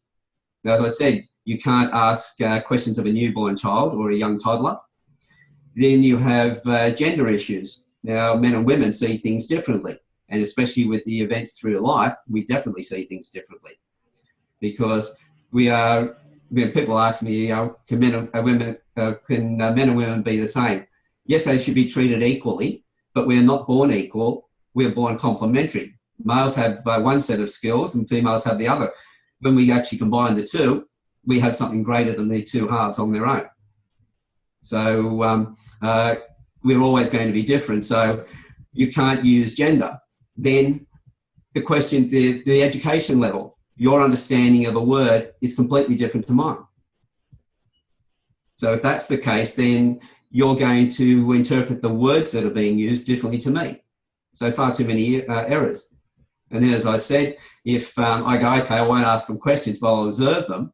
Now, as I said, you can't ask questions of a newborn child or a young toddler. Then you have gender issues. Now, men and women see things differently. And especially with the events through life, we definitely see things differently. Because when people ask me, can men and women be the same? Yes, they should be treated equally, but we're not born equal. We're born complementary. Males have one set of skills and females have the other. When we actually combine the two, we have something greater than the two halves on their own. So we're always going to be different. So you can't use gender. Then the question, the education level, your understanding of a word is completely different to mine. So if that's the case, then you're going to interpret the words that are being used differently to me. So far too many errors. And then, as I said, if I go, okay, I won't ask them questions, but I'll observe them,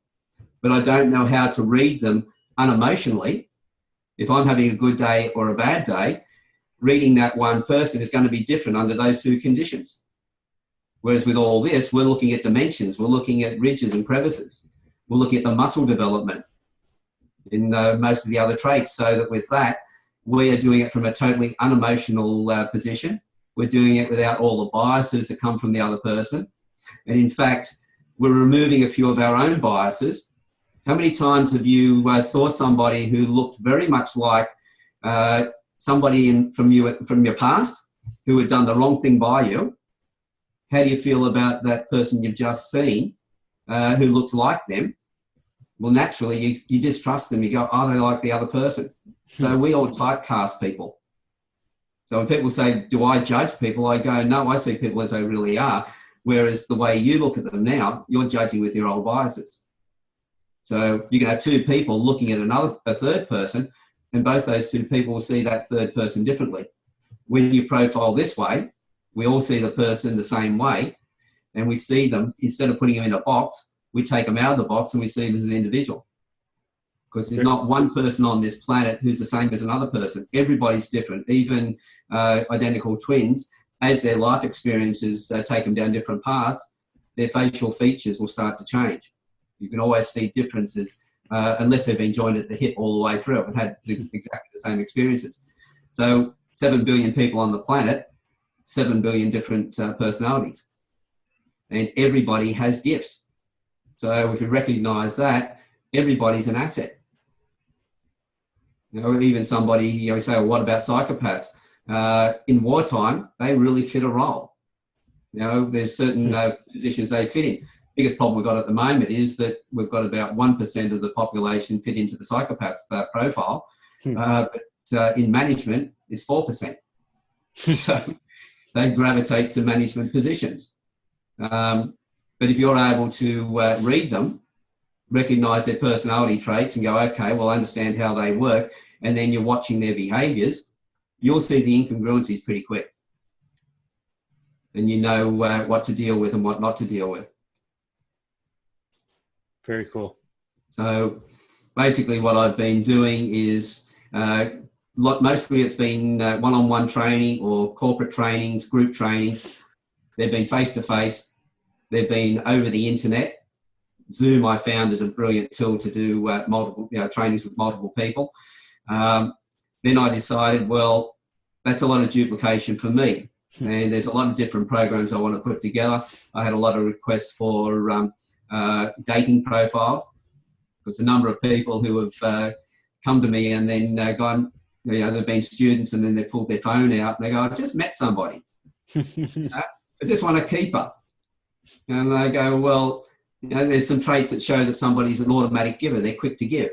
but I don't know how to read them unemotionally. If I'm having a good day or a bad day, reading that one person is going to be different under those two conditions. Whereas with all this, we're looking at dimensions, we're looking at ridges and crevices, we're looking at the muscle development in most of the other traits, so that with that, we are doing it from a totally unemotional position. We're doing it without all the biases that come from the other person. And in fact, we're removing a few of our own biases. How many times have you saw somebody who looked very much like somebody from your past who had done the wrong thing by you? How do you feel about that person you've just seen who looks like them? Well, naturally, you distrust them. You go, oh, they like the other person. So we all typecast people. So when people say, do I judge people? I go, no, I see people as they really are. Whereas the way you look at them now, you're judging with your old biases. So you can have two people looking at a third person, and both those two people will see that third person differently. When you profile this way, we all see the person the same way, and we see them, instead of putting them in a box, we take them out of the box and we see them as an individual. Because there's not one person on this planet who's the same as another person. Everybody's different. Even identical twins, as their life experiences take them down different paths, their facial features will start to change. You can always see differences unless they've been joined at the hip all the way through and had exactly the same experiences. So 7 billion people on the planet, 7 billion different personalities. And everybody has gifts. So if you recognise that, everybody's an asset. You know, even somebody, we say, well, what about psychopaths? in wartime, they really fit a role. You know, there's certain positions they fit in. Biggest problem we've got at the moment is that we've got about 1% of the population fit into the psychopath profile, but in management, it's 4%. So they gravitate to management positions. But if you're able to read them, recognize their personality traits and go, okay, well, understand how they work, and then you're watching their behaviors, you'll see the incongruencies pretty quick. And you know what to deal with and what not to deal with. Very cool. So basically what I've been doing is mostly it's been one-on-one training or corporate trainings, group trainings. They've been face-to-face. They've been over the internet. Zoom I found is a brilliant tool to do multiple trainings with multiple people. Then I decided, well, that's a lot of duplication for me. And there's a lot of different programs I want to put together. I had a lot of requests for dating profiles, because a number of people who have come to me and then gone, they've been students and then they pulled their phone out and they go, I just met somebody. I just want to keep her. And they go, well, there's some traits that show that somebody's an automatic giver. They're quick to give.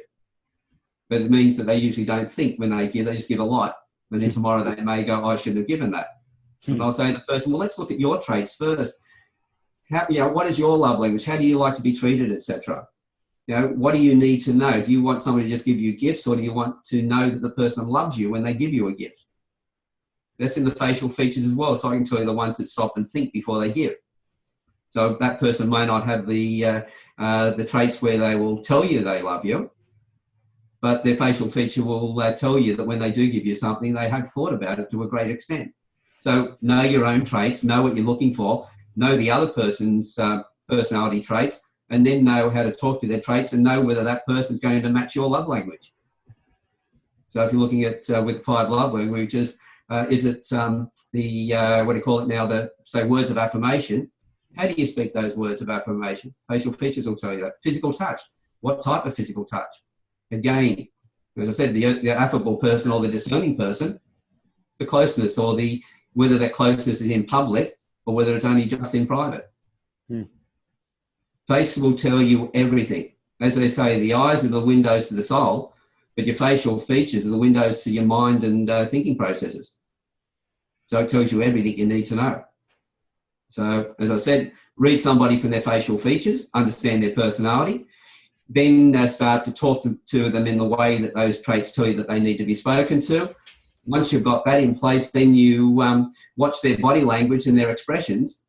But it means that they usually don't think when they give, they just give a lot. And then tomorrow they may go, I shouldn't have given that. And I'll say to the person, well, let's look at your traits first. What is your love language? How do you like to be treated, etc.? What do you need to know? Do you want somebody to just give you gifts, or do you want to know that the person loves you when they give you a gift? That's in the facial features as well. So I can tell you the ones that stop and think before they give. So that person may not have the traits where they will tell you they love you, but their facial feature will tell you that when they do give you something, they have thought about it to a great extent. So know your own traits, know what you're looking for, know the other person's personality traits, and then know how to talk to their traits and know whether that person's going to match your love language. So if you're looking at with 5 love languages, is it what do you call it now, words of affirmation? How do you speak those words of affirmation? Facial features will tell you that. Physical touch. What type of physical touch? Again, as I said, the affable person or the discerning person, the closeness or whether that closeness is in public or whether it's only just in private. Face will tell you everything. As they say, the eyes are the windows to the soul, but your facial features are the windows to your mind and thinking processes. So it tells you everything you need to know. So, as I said, read somebody from their facial features, understand their personality, then start to talk to them in the way that those traits tell you that they need to be spoken to. Once you've got that in place, then you watch their body language and their expressions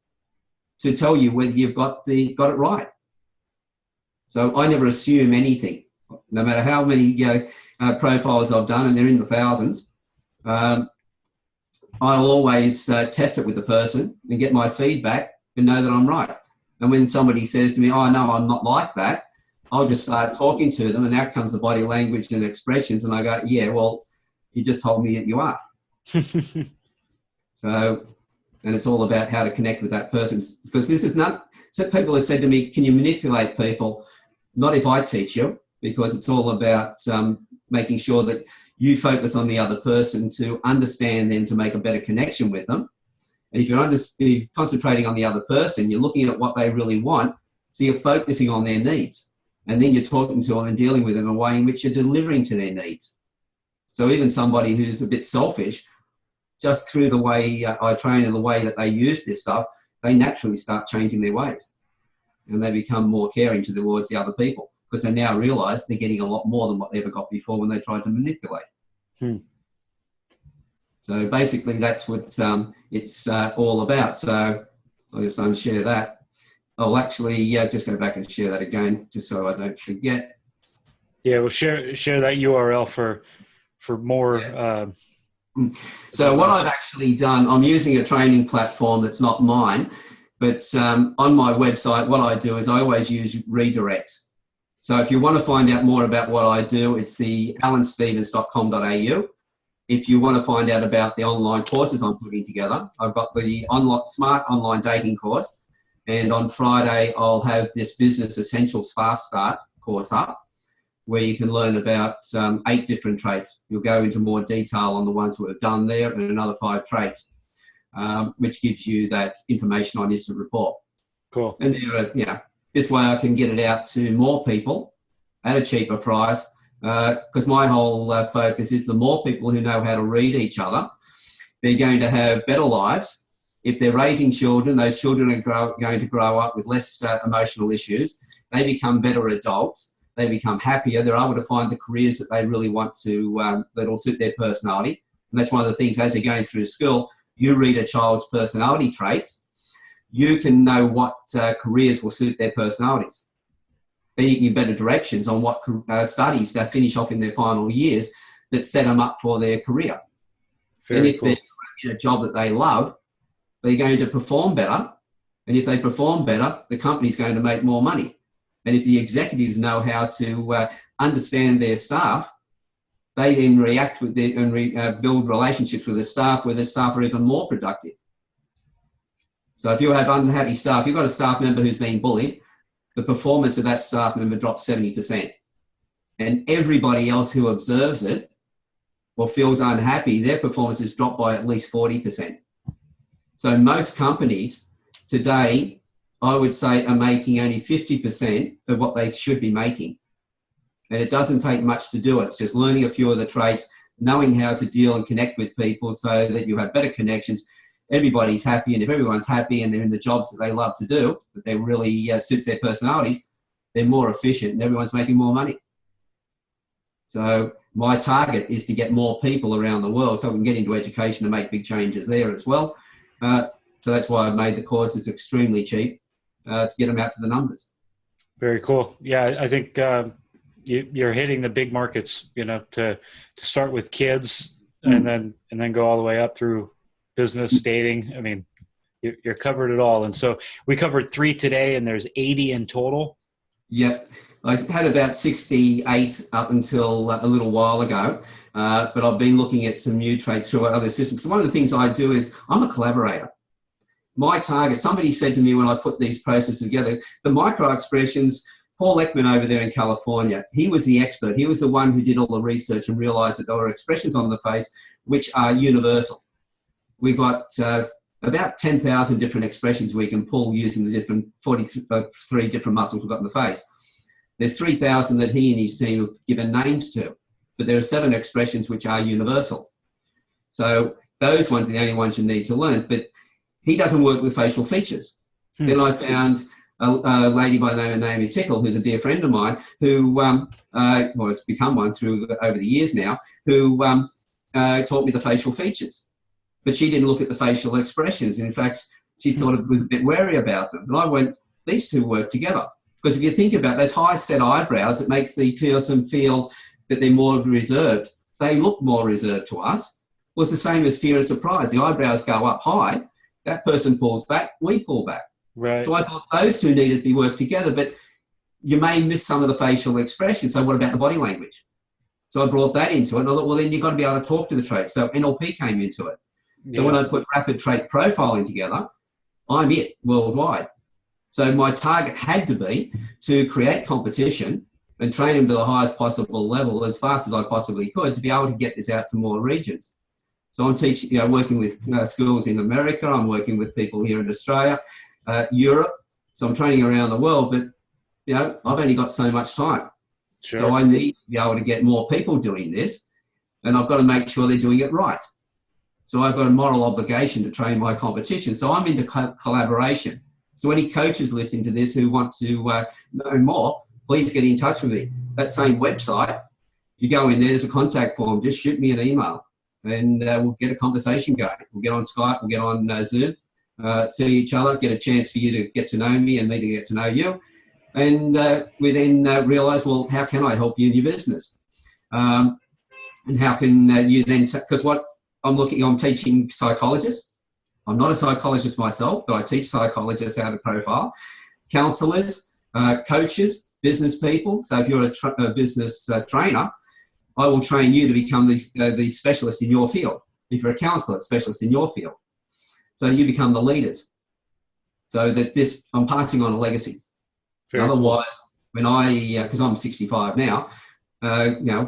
to tell you whether you've got it right. So I never assume anything, no matter how many profiles I've done, and they're in the thousands. I'll always test it with the person and get my feedback and know that I'm right. And when somebody says to me, oh, no, I'm not like that, I'll just start talking to them, and out comes the body language and expressions, and I go, yeah, well, you just told me that you are. So, and it's all about how to connect with that person. Because this is not, so people have said to me, can you manipulate people? Not if I teach you, because it's all about making sure that you focus on the other person to understand them, to make a better connection with them. And if you're concentrating on the other person, you're looking at what they really want, so you're focusing on their needs. And then you're talking to them and dealing with them in a way in which you're delivering to their needs. So even somebody who's a bit selfish, just through the way I train and the way that they use this stuff, they naturally start changing their ways. And they become more caring towards the other people, because they now realise they're getting a lot more than what they ever got before when they tried to manipulate. So basically that's what it's all about. So I'll just unshare that. I'll actually just go back and share that again, just so I don't forget. Yeah, we'll share that URL for more. Yeah. So what I've actually done, I'm using a training platform that's not mine, but on my website, what I do is I always use redirects. So if you want to find out more about what I do, it's the alanstevens.com.au. If you want to find out about the online courses I'm putting together, I've got the Smart Online Dating course. And on Friday, I'll have this Business Essentials Fast Start course up. where you can learn about 8 different traits. You'll go into more detail on the ones who have done there, and another 5 traits, which gives you that information on instant report. Cool. And this way I can get it out to more people at a cheaper price, because my whole focus is the more people who know how to read each other, they're going to have better lives. If they're raising children, those children are going to grow up with less emotional issues. They become better adults. They become happier. They're able to find the careers that they really want to, that will suit their personality. And that's one of the things, as they're going through school, you read a child's personality traits, you can know what careers will suit their personalities. Then you can give better directions on what studies to finish off in their final years that set them up for their career. And if they're in a job that they love, they're going to perform better. And if they perform better, the company's going to make more money. And if the executives know how to understand their staff, they then react with their, and build relationships with the staff where the staff are even more productive. So if you have unhappy staff, you've got a staff member who's being bullied, the performance of that staff member drops 70%. And everybody else who observes it or feels unhappy, their performance has dropped by at least 40%. So most companies today, I would say, are making only 50% of what they should be making. And it doesn't take much to do it. It's just learning a few of the traits, knowing how to deal and connect with people so that you have better connections. Everybody's happy, and if everyone's happy and they're in the jobs that they love to do, that they really suits their personalities, they're more efficient and everyone's making more money. So my target is to get more people around the world so we can get into education and make big changes there as well. So that's why I've made the courses extremely cheap to get them out to the numbers. Very cool. Yeah, I think you're hitting the big markets, to start with kids and then go all the way up through business, dating. I mean, you're covered it all. And so we covered 3 today, and there's 80 in total. Yep. I had about 68 up until a little while ago, but I've been looking at some new traits through other systems. So one of the things I do is I'm a collaborator. My target, somebody said to me when I put these processes together, the micro expressions, Paul Ekman over there in California, he was the expert. He was the one who did all the research and realized that there were expressions on the face which are universal. We've got about 10,000 different expressions we can pull using the different 43 different muscles we've got in the face. There's 3,000 that he and his team have given names to, but there are 7 expressions which are universal. So those ones are the only ones you need to learn, but he doesn't work with facial features. Then I found a lady by the name of Naomi Tickle, who's a dear friend of mine, who has become one over the years now, who taught me the facial features. But she didn't look at the facial expressions. In fact, she sort of was a bit wary about them. And I went, these two work together. Because if you think about those high set eyebrows, it makes the person feel that they're more reserved. They look more reserved to us. Well, it's the same as fear and surprise. The eyebrows go up high. That person pulls back. We pull back. Right. So I thought those two needed to be worked together. But you may miss some of the facial expressions. So what about the body language? So I brought that into it. And I thought, well, then you've got to be able to talk to the trait. So NLP came into it. So when I put rapid trait profiling together, I'm it worldwide. So my target had to be to create competition and train them to the highest possible level as fast as I possibly could to be able to get this out to more regions. So I'm teaching, working with schools in America. I'm working with people here in Australia, Europe. So I'm training around the world, but I've only got so much time. Sure. So I need to be able to get more people doing this, and I've got to make sure they're doing it right. So I've got a moral obligation to train my competition. So I'm into collaboration. So any coaches listening to this who want to know more, please get in touch with me. That same website, you go in there, there's a contact form. Just shoot me an email and we'll get a conversation going. We'll get on Skype, we'll get on Zoom, see each other, get a chance for you to get to know me and me to get to know you. And we then realise, well, how can I help you in your business? And how can you then, because what I'm teaching psychologists. I'm not a psychologist myself, but I teach psychologists how to profile. Counsellors, coaches, business people. So if you're a business trainer, I will train you to become the specialist in your field. If you're a counsellor, specialist in your field. So you become the leaders. So that I'm passing on a legacy. Very Otherwise, when because I'm 65 now,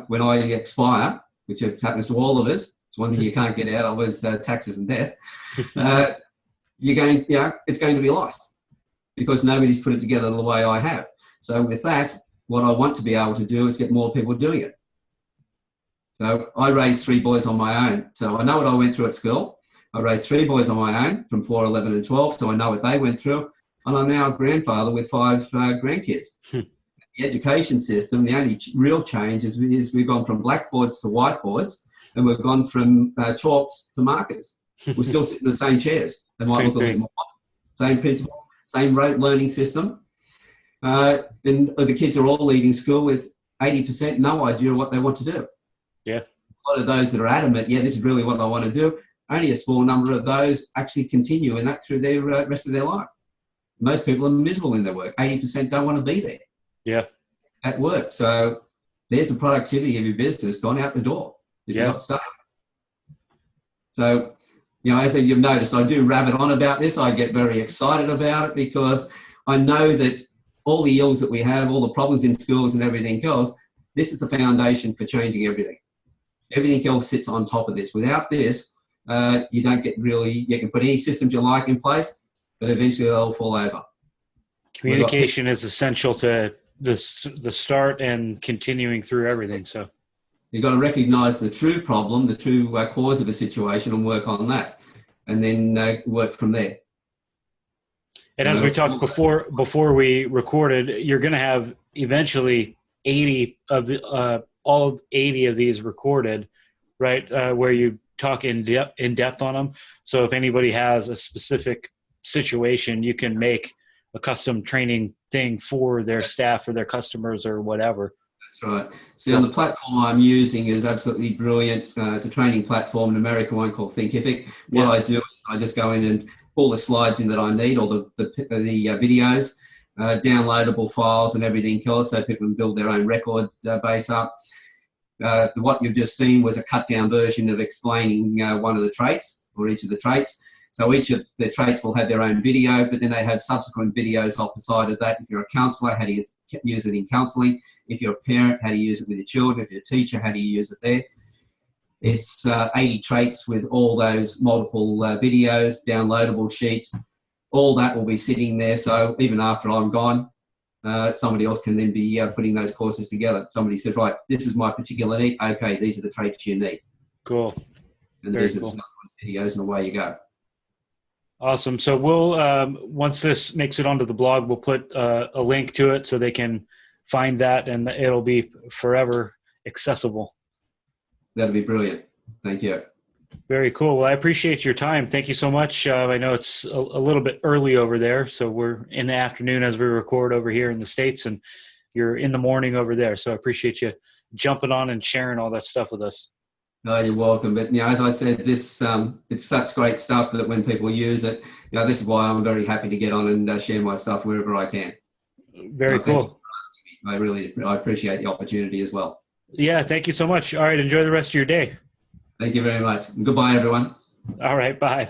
when I expire, which happens to all of us, it's one thing you can't get out of is taxes and death. It's going to be lost because nobody's put it together the way I have. So with that, what I want to be able to do is get more people doing it. So I raised 3 boys on my own. So I know what I went through at school. I raised 3 boys on my own from 4, 11 and 12. So I know what they went through. And I'm now a grandfather with 5 grandkids. The education system, the only real change is we've gone from blackboards to whiteboards, and we've gone from chalks to markers. We're still sitting in the same chairs. They might look a little more. Same principle, same rote learning system. And the kids are all leaving school with 80% no idea what they want to do. Yeah. A lot of those that are adamant, this is really what I want to do, only a small number of those actually continue in that through their rest of their life. Most people are miserable in their work. 80% don't want to be there. Yeah. At work. So there's the productivity of your business gone out the door if you're not starting. So, as you've noticed, I do rabbit on about this. I get very excited about it because I know that all the ills that we have, all the problems in schools and everything else, this is the foundation for changing everything. Everything else sits on top of this. Without this, you don't get really, you can put any systems you like in place, but eventually they'll fall over. Communication is essential to the start and continuing through everything. So you've got to recognize the true problem, the true cause of a situation, and work on that, and then work from there. And as we talked before we recorded, you're going to have eventually 80 of the all 80 of these recorded, right? Where you talk in depth on them. So if anybody has a specific situation, you can make a custom training thing for their staff or their customers or whatever. That's right. See, on the platform I'm using is absolutely brilliant. It's a training platform, an American one called Thinkific. What I do is I just go in and pull the slides in that I need, or the videos, downloadable files and everything else, so people can build their own record base up. What you've just seen was a cut down version of explaining one of the traits, or each of the traits. So each of the traits will have their own video, but then they have subsequent videos off the side of that. If you're a counsellor, how do you use it in counselling? If you're a parent, how do you use it with your children? If you're a teacher, how do you use it there? It's 80 traits with all those multiple videos, downloadable sheets. All that will be sitting there. So even after I'm gone, somebody else can then be putting those courses together. Somebody says, right, this is my particular need. Okay, these are the traits you need. Cool. And these are the videos, and away you go. Awesome. So we'll, once this makes it onto the blog, we'll put a link to it so they can find that, and it'll be forever accessible. That'd be brilliant. Thank you. Very cool. Well, I appreciate your time. Thank you so much. I know it's a little bit early over there, so we're in the afternoon as we record over here in the States, and you're in the morning over there. So I appreciate you jumping on and sharing all that stuff with us. No, you're welcome. But, as I said, this it's such great stuff that when people use it, this is why I'm very happy to get on and share my stuff wherever I can. Very cool. I appreciate the opportunity as well. Yeah, thank you so much. All right, enjoy the rest of your day. Thank you very much. And goodbye, everyone. All right, bye.